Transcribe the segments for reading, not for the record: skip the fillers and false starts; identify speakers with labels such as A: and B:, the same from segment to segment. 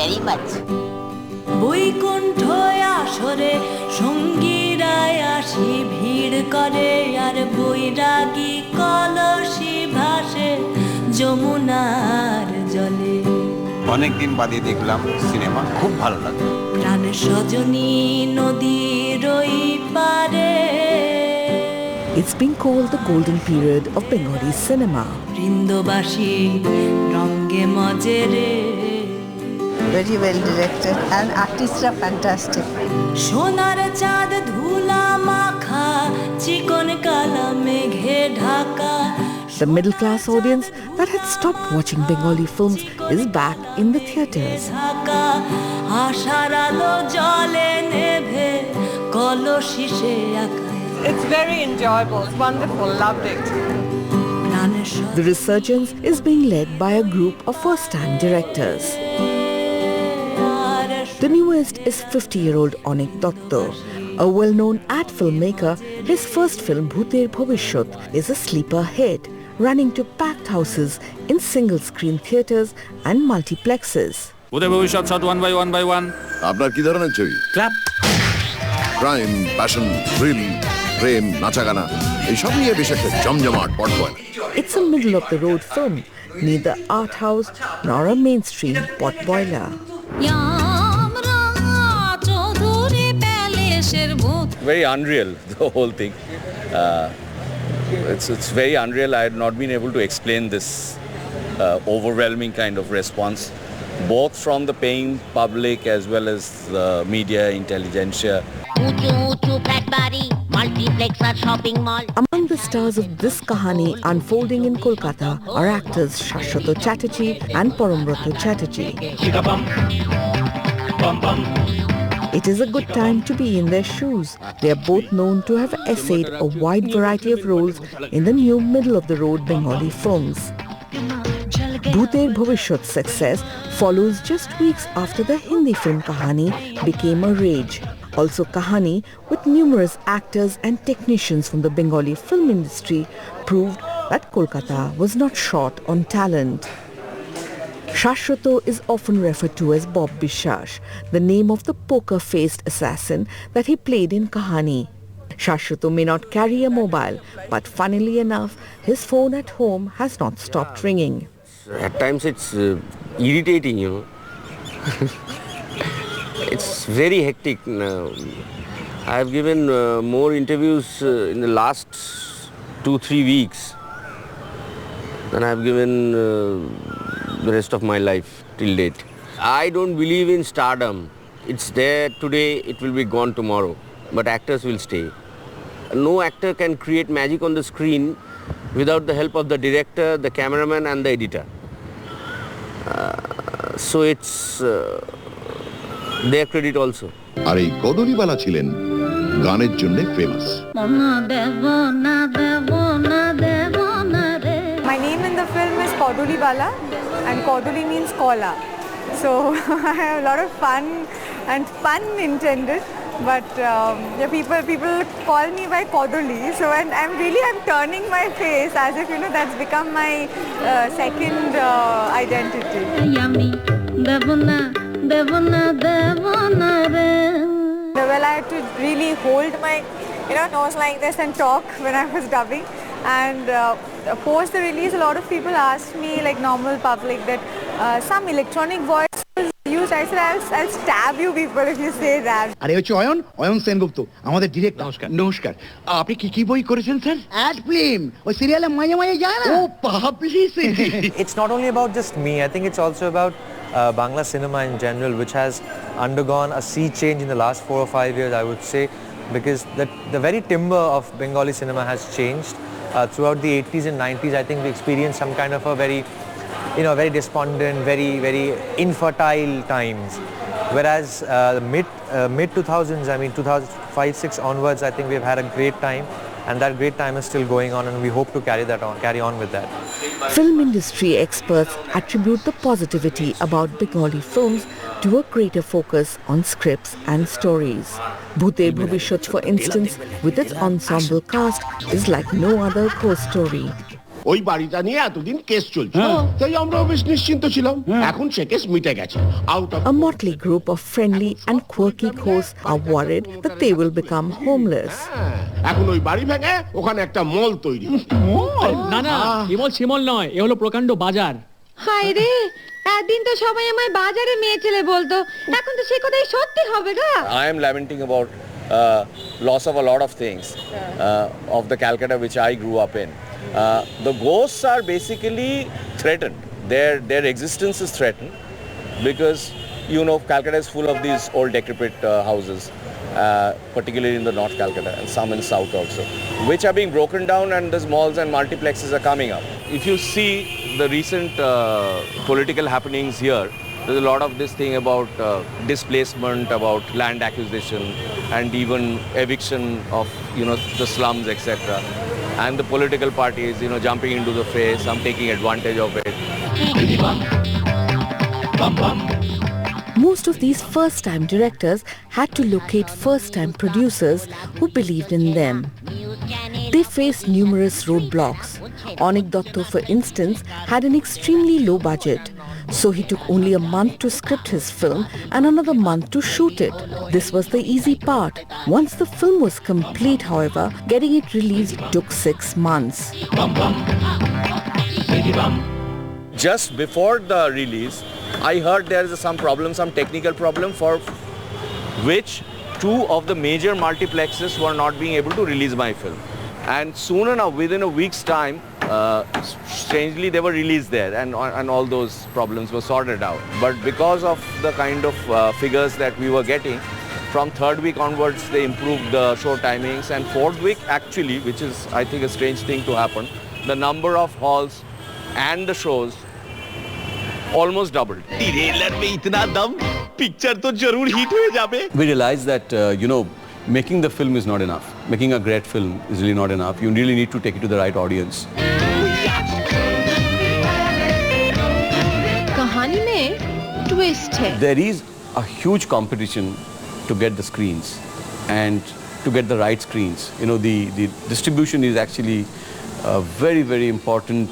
A: very much.
B: বৈকুণ্ঠয় আসরে সঙ্গীরায় আসি ভিড় করে আর বৈরাগী কলসি ভাসে যমুনার জলে।
C: অনেকদিন বাদে দেখলাম সিনেমা, খুব ভালো লাগলো।
B: প্রাণ সজনী নদীর ওই পারে।
D: It's been called the golden period of Bengali cinema.
B: বৃন্দবাসী রঙ্গে মজেরে।
E: Very well directed and artists are fantastic.
B: সোনার চাঁদ ধুলা মাখা চিকন কালা মেঘে Dhaka.
D: The middle-class audience that had stopped watching Bengali films is back in the theatres.
B: আশার আলো জলে নেভে কলসিসে আঁকা।
F: It's very enjoyable. It's wonderful. Loved it.
D: The resurgence is being led by a group of first-time directors. The newest is 50-year-old Onik Dotto. A well-known ad filmmaker, his first film Bhooter Bhobishyot is a sleeper hit, running to packed houses in single-screen theatres and multiplexes.
G: Bhooter Bhobishyot shot one by one.
H: আপনার কি ধরনের ছবি?
G: Clap.
H: Crime, passion, thrill, প্রেম, নাচাগানা এইসব নিয়ে বেশ একটা জমজমাট পটবয়লা।
D: It's a middle-of-the-road film, neither art house nor a mainstream potboiler.
G: Very unreal, the whole thing. It's very unreal. I had not been able to explain this overwhelming kind of response, both from the paying public as well as the media, intelligentsia.
D: Among the stars of this Kahaani unfolding in Kolkata are actors Shashwat Chatterjee and Parambrata Chatterjee. It is a good time to be in their shoes. They are both known to have essayed a wide variety of roles in the new middle-of-the-road Bengali films. Bhooter Bhobishyot's success follows just weeks after the Hindi film Kahaani became a rage. Also Kahaani, with numerous actors and technicians from the Bengali film industry, proved that Kolkata was not short on talent. Shashwat is often referred to as Bob Bishash, the name of the poker-faced assassin that he played in Kahaani. Shashwat may not carry a mobile, but funnily enough, his phone at home has not stopped ringing.
I: At times it's irritating, you know. It's very hectic now. I have given more interviews in the last 2-3 weeks than I have given the rest of my life till date. I don't believe in stardom. It's there today, it will be gone tomorrow. But actors will stay. No actor can create magic on the screen without the help of the director, the cameraman and the editor. So it's their credit also.
H: আর এই কদলীবালা ছিলেন গানের জন্য famous.
F: My name in the film is Koduli Bala, and Koduli means kola. So I have a lot of fun and pun intended. But yeah, people call me by Koduli. So and I'm turning my face as if that's become my second identity. Well, I had to really hold my nose like this and talk when I was dubbing. And post the release, a lot of people asked me, like normal public, that some electronic voice was used. I said, I'll stab you people if you say that.
J: আরে হচ্ছে অয়ন সেনগুপ্ত আমাদের director. নমস্কার। আপনি কি বই করেছেন sir? Add film. ওই সিরিয়ালে মাঝে মাঝে যায় না? ও publicity.
K: It's not only about just me. I think it's also about Bangla cinema in general, which has undergone a sea change in the last 4 or 5 years, I would say, because the very timber of Bengali cinema has changed. Throughout the 80s and 90s, I think we experienced some kind of a very despondent, very infertile times. Whereas mid 2000s, I mean 2005-06 onwards, I think we've had a great time, and that great time is still going on, and we hope to carry on with that.
D: Film industry experts attribute the positivity about Bengali films to a greater focus on scripts and stories. Bhooter Bhobishyot, for instance, with its ensemble cast, is like no other ghost story.
A: ওই বাড়িটা নিয়ে এতদিন case চলছে, তাই আমরাও বেশ নিশ্চিন্ত ছিলাম। এখন সে কেস মিটে গেছে।
D: A motley group of friendly and quirky hosts are worried that they will become homeless.
A: এখন ওই বাড়ি ভেঙে ওখানে একটা মল তৈরি।
L: না না, কেবল শিমল নয়, এ হলো প্রকাণ্ড বাজার।
M: হায় রে, একদিন তো সবাই আমায় বাজারে মেয়ে ছেলে বলতো, এখন তো সে কথাই সত্যি হবে গা।
G: I am lamenting about loss of a lot of things of the Calcutta which I grew up in. The ghosts are basically threatened. Their existence is threatened because Calcutta is full of these old decrepit houses, particularly in the North Calcutta and some in South also, which are being broken down, and these malls and multiplexes are coming up. If you see the recent political happenings here, there's a lot of this thing about displacement, about land acquisition, and even eviction of the slums, etc. And the political parties, jumping into the fray, some taking advantage of it.
D: Most of these first-time directors had to locate first-time producers who believed in them. They faced numerous roadblocks. Anik Dotto, for instance, had an extremely low budget, so he took only a month to script his film and another month to shoot it. This was the easy part. Once the film was complete, however, getting it released took 6 months.
G: Just before the release, I heard there is some technical problem for which 2 of the major multiplexes were not being able to release my film. And soon enough, within a week's time, strangely they were released there, and all those problems were sorted out. But because of the kind of figures that we were getting, from 3rd week onwards they improved the show timings, and 4th week actually, which is I think a strange thing to happen, the number of halls and the shows almost doubled.
N: We realized that making the film is not enough. Making a great film is really not enough. You really need to take it to the right audience.
M: कहानी में twist है.
N: There is a huge competition to get the screens and to get the right screens. The distribution is actually a very, very important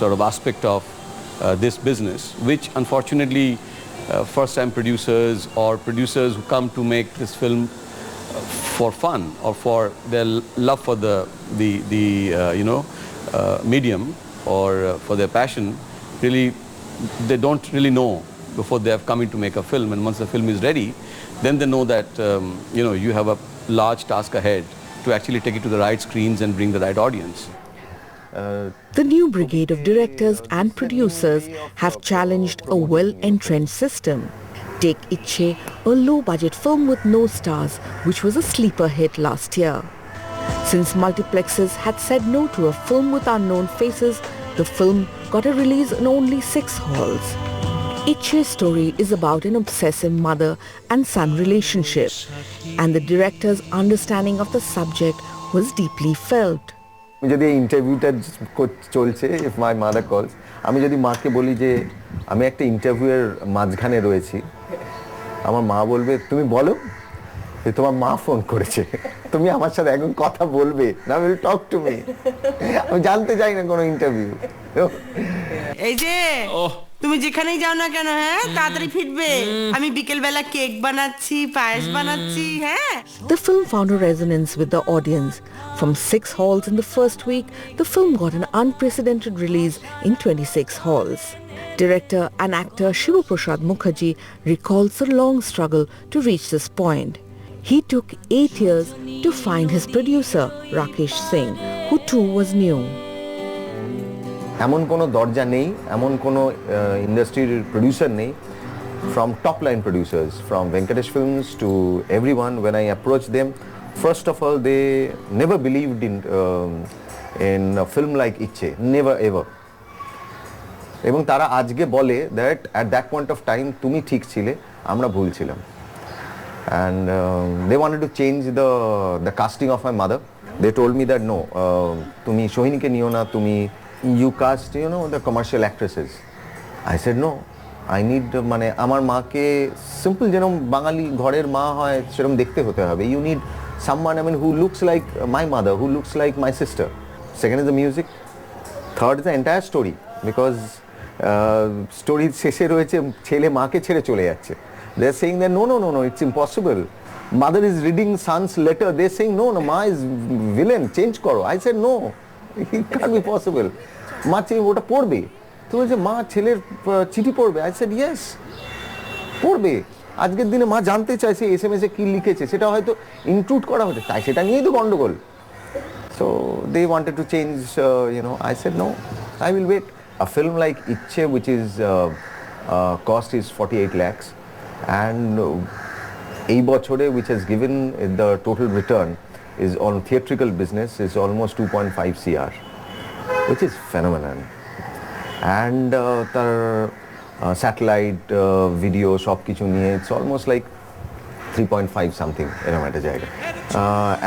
N: sort of aspect of this business, which unfortunately first-time producers or producers who come to make this film for fun or for their love for the medium or for their passion, really they don't really know before they have come in to make a film. And once the film is ready, then they know that you have a large task ahead to actually take it to the right screens and bring the right audience.
D: The new brigade of directors and producers have challenged a well-entrenched system. Take Ichhe, a low-budget film with no stars, which was a sleeper hit last year. Since multiplexes had said no to a film with unknown faces, the film got a release in only 6 halls. Ichhe's story is about an obsessive mother and son relationship, and the director's understanding of the subject was deeply felt.
O: যদি এই ইন্টারভিউটা চলছে, if my mother কলস, আমি যদি মাকে বলি যে আমি একটা ইন্টারভিউয়ের মাঝখানে রয়েছি, আমার মা বলবে তুমি বলো, তোমার মা ফোন করেছে, তুমি আমার সাথে এখন কথা বলবে না, উইল টক টু মি। আমি জানতে চাই না কোনো ইন্টারভিউ।
P: এই যে তুমি যেখানেই যাও না কেন, হ্যাঁ তাড়াতাড়ি ফিরবে, আমি বিকেল বেলা কেক বানাচ্ছি, পায়েস বানাচ্ছি, হ্যাঁ।
D: The film found a resonance with the audience. From 6 halls in the first week, the film got an unprecedented release in 26 halls. Director and actor Shiva Prasad Mukherjee recalls a long struggle to reach this point. He took 8 years to find his producer, Rakesh Singh, who too was new.
O: এমন কোনো দরজা নেই, এমন কোনো ইন্ডাস্ট্রির producer নেই, from top line producers, from Venkatesh Films to everyone. When I approached them, first of all they never believed in a film like Ichhe, never ever. এবং তারা আজকে বলে that at that point of time তুমি ঠিক ছিলে, আমরা ভুল ছিলাম. And they wanted to change the casting of my mother. They told me that no, তুমি সোহিনীকে নিও না, তুমি you cast the commercial actresses. I said no, I need মানে আমার মাকে সিম্পল যেরকম বাঙালি ঘরের মা হয় সেরকম দেখতে হতে হবে. You need someone, who looks like my mother, who looks like my sister. Second is the music. Third is the entire story, because story শেষে রয়েছে ছেলে মাকে ছেড়ে চলে যাচ্ছে. They're saying that no, it's impossible. Mother is reading son's letter. They're saying no, ma is villain, change karo. I said no, it can't be possible. মা ওটা পড়বে. তো বলছে মা ছেলের চিঠি পড়বে. I said yes, পড়বে. আজকের দিনে মা জানতে চাইছে SMS এ কি লিখেছে, সেটা হয়তো ইনক্লুড করা হচ্ছে, তাই সেটা নিয়েই তো গন্ডগোল. So they wanted to change, I said no, I will wait. A film like Ichhe, which is cost is 48 lakhs, and এই বছরে which has given the total return is on theatrical business is almost 2.5 CR, which is phenomenal. And তার satellite video সব কিছু নিয়ে it's almost like 3.5 something এরকম একটা জায়গা.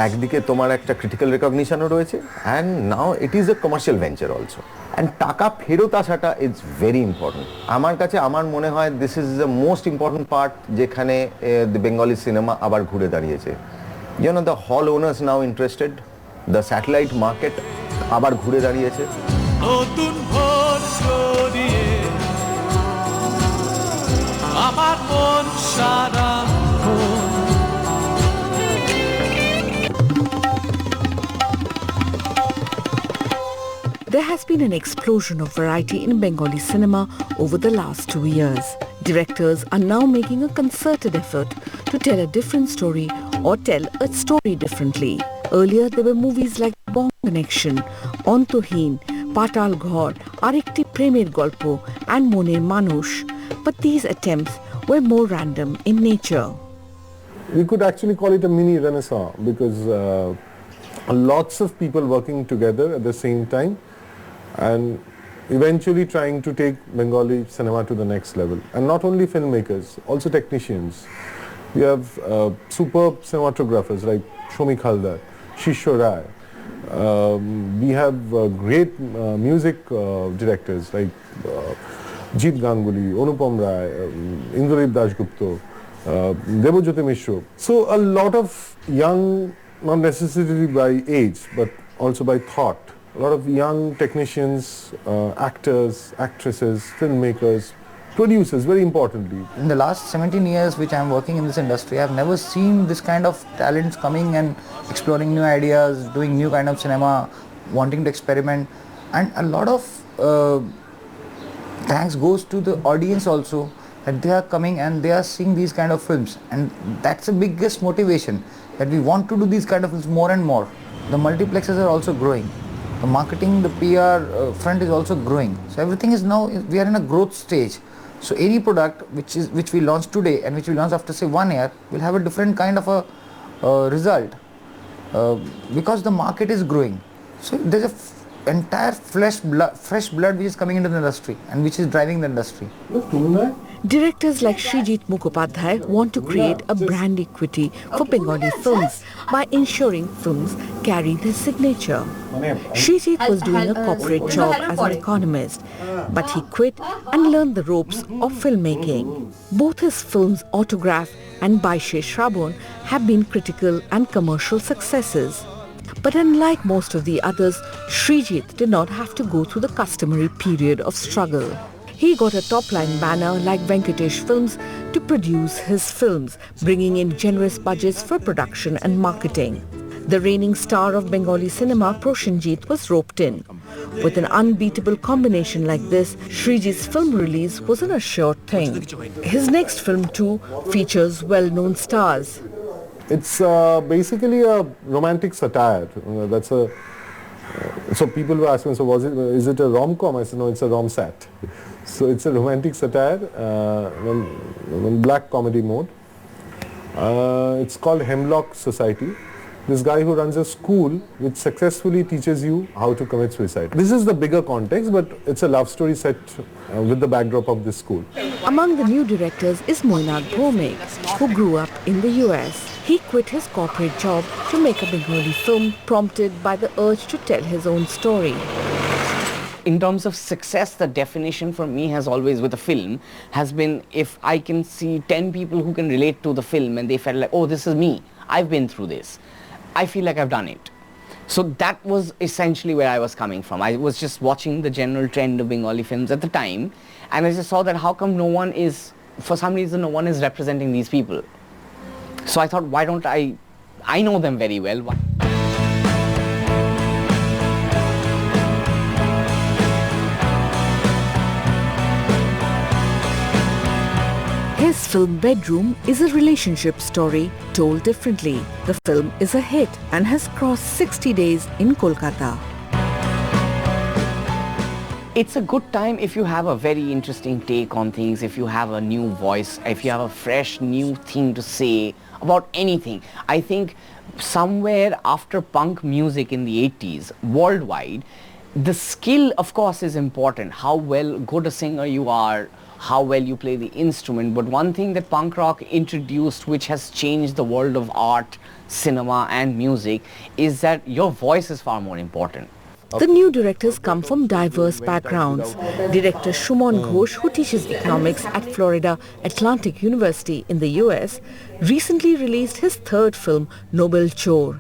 O: একদিকে তোমার একটা ক্রিটিক্যাল রেকগনিশনও রয়েছে, and now it is a commercial venture also. And টাকা ফেরত আসাটা ইটস ভেরি ইম্পর্টেন্ট. আমার কাছে আমার মনে হয় this is the most important part, যেখানে দ্য বেঙ্গলি সিনেমা আবার ঘুরে দাঁড়িয়েছে. The hall owners now interested, the satellite market আবার ঘুরে দাঁড়িয়েছে.
Q: নতুন ভোর ছড়িয়ে আমার মন সারা
D: There has been an explosion of variety in Bengali cinema over the last 2 years. Directors are now making a concerted effort to tell a different story or tell a story differently. Earlier there were movies like Bong Connection, Ontohin, Patal Ghor, Arikti Premer Golpo and Moner Manush. But these attempts were more random in nature.
R: We could actually call it a mini renaissance, because lots of people working together at the same time and eventually trying to take Bengali cinema to the next level. And not only filmmakers, also technicians. We have superb cinematographers like Shomik Haldar, Shisho Rai. We have great music directors like Jeet Ganguly, Anupam Rai, Indrajit Dasgupta, Debojyoti Mishra. So a lot of young, not necessarily by age, but also by thought, a lot of young technicians, actors, actresses, filmmakers, producers, very importantly.
J: In the last 17 years which I am working in this industry, I have never seen this kind of talents coming and exploring new ideas, doing new kind of cinema, wanting to experiment, and a lot of thanks goes to the audience also, that they are coming and they are seeing these kind of films, and that's the biggest motivation, that we want to do these kind of films more and more. The multiplexes are also growing. The marketing, the PR front is also growing. So everything is now, we are in a growth stage. So any product which we launch today and which we launch after say 1 year will have a different kind of a result, because the market is growing. So there's a entire fresh blood which is coming into the industry and which is driving the industry.
D: Directors like Srijit Mukhopadhyay want to create a brand equity for Bengali films by ensuring films carry their signature. Srijit was doing a corporate job as an economist, but he quit and learned the ropes of filmmaking. Both his films Autograph and Baishe Shrabon have been critical and commercial successes. But unlike most of the others, Srijit did not have to go through the customary period of struggle. He got a top-line banner like Venkatesh Films to produce his films, bringing in generous budgets for production and marketing. The reigning star of Bengali cinema, Proshenjit, was roped in. With an unbeatable combination like this, Srijit's film release was an assured thing. His next film too features well-known stars.
R: It's basically a romantic satire. So people were asking, so is it a rom-com? I said, no, it's a rom-sat. So it's a romantic satire, in black comedy mode. It's called Hemlock Society. This guy who runs a school which successfully teaches you how to commit suicide. This is the bigger context, but it's a love story set with the backdrop of this school.
D: Among the new directors is Moinag Bhomik, who grew up in the US. He quit his corporate job to make a Bengali film, prompted by the urge to tell his own story.
S: In terms of success, the definition for me has always, with a film, has been if I can see 10 people who can relate to the film and they felt like, oh, this is me, I've been through this, I feel like I've done it. So that was essentially where I was coming from. I was just watching the general trend of Bengali films at the time, and I just saw that how come for some reason no one is representing these people. So I thought, why don't I know them very well.
D: His film Bedroom is a relationship story told differently. The film is a hit and has crossed 60 days in Kolkata.
S: It's a good time if you have a very interesting take on things, if you have a new voice, if you have a fresh new thing to say about anything. I think somewhere after punk music in the 80s, worldwide, the skill of course is important. How good a singer you are, how well you play the instrument. But one thing that punk rock introduced, which has changed the world of art, cinema and music, is that your voice is far more important.
D: The new directors come from diverse backgrounds. Director Shumon Ghosh, who teaches economics at Florida Atlantic University in the US, recently released his third film, Nobel Chor.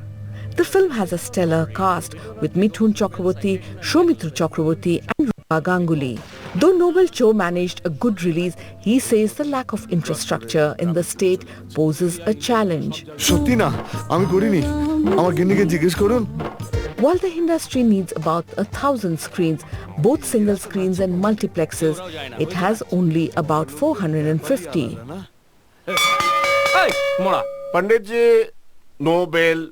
D: The film has a stellar cast with Mithun Chakraborty, Soumitra Chakraborty and Rupa Ganguly. Though Nobel Chor managed a good release, he says the lack of infrastructure in the state poses a challenge. While the industry needs about 1,000 screens, both single screens and multiplexes, it has only about 450.
A: Panditji, Nobel.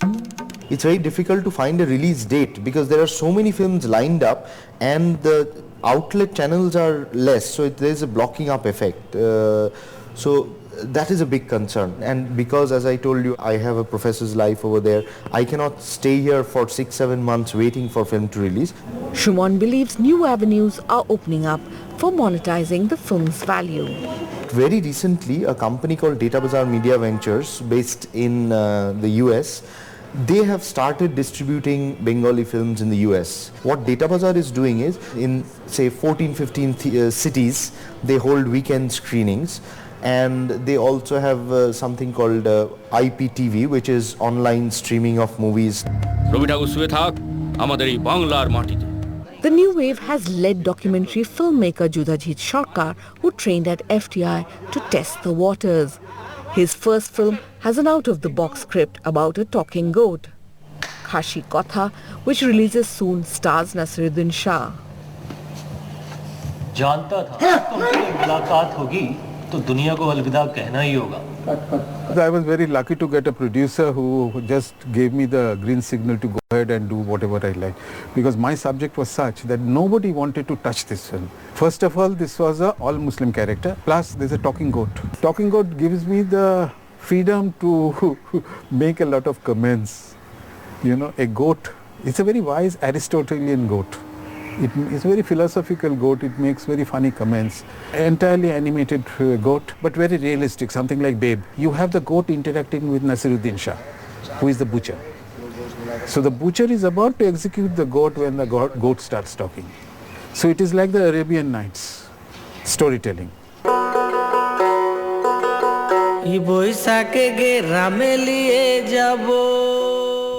O: It's very difficult to find a release date because there are so many films lined up and the outlet channels are less, so there is a blocking up effect. So that is a big concern, and because as I told you, I have a professor's life over there, I cannot stay here for 6-7 months waiting for film to release.
D: Shumon believes new avenues are opening up for monetizing the film's value.
O: Very recently, a company called Data Bazaar Media Ventures, based in the US, they have started distributing Bengali films in the US. What Data Bazaar is doing is, in say 14-15 cities, they hold weekend screenings, and they also have something called IPTV, which is online streaming of movies.
D: The new wave has led documentary filmmaker Judhajit Sarkar, who trained at FTI, to test the waters. His first film has an out-of-the-box script about a talking goat. Khashi Kotha, which releases soon, stars Nasiruddin Shah.
T: जानता था तुमसे मुलाकात होगी तो दुनिया को अलविदा कहना ही होगा.
R: I was very lucky to get a producer who just gave me the green signal to go ahead and do whatever I like, because my subject was such that nobody wanted to touch this film. First of all, this was a all-Muslim character, plus there's a talking goat. Talking goat gives me the freedom to make a lot of comments. You know, a goat, it's a very wise Aristotelian goat. It's a very philosophical goat. It makes very funny comments. Entirely animated goat, but very realistic, something like Babe. You have the goat interacting with Nasiruddin Shah, who is the butcher. So the butcher is about to execute the goat when the goat starts talking. So it is like the Arabian Nights storytelling.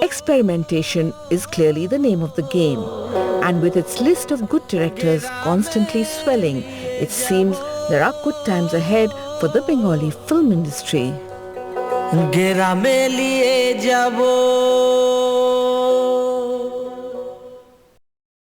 D: Experimentation is clearly the name of the game, and with its list of good directors constantly swelling, it seems there are good times ahead for the Bengali film industry.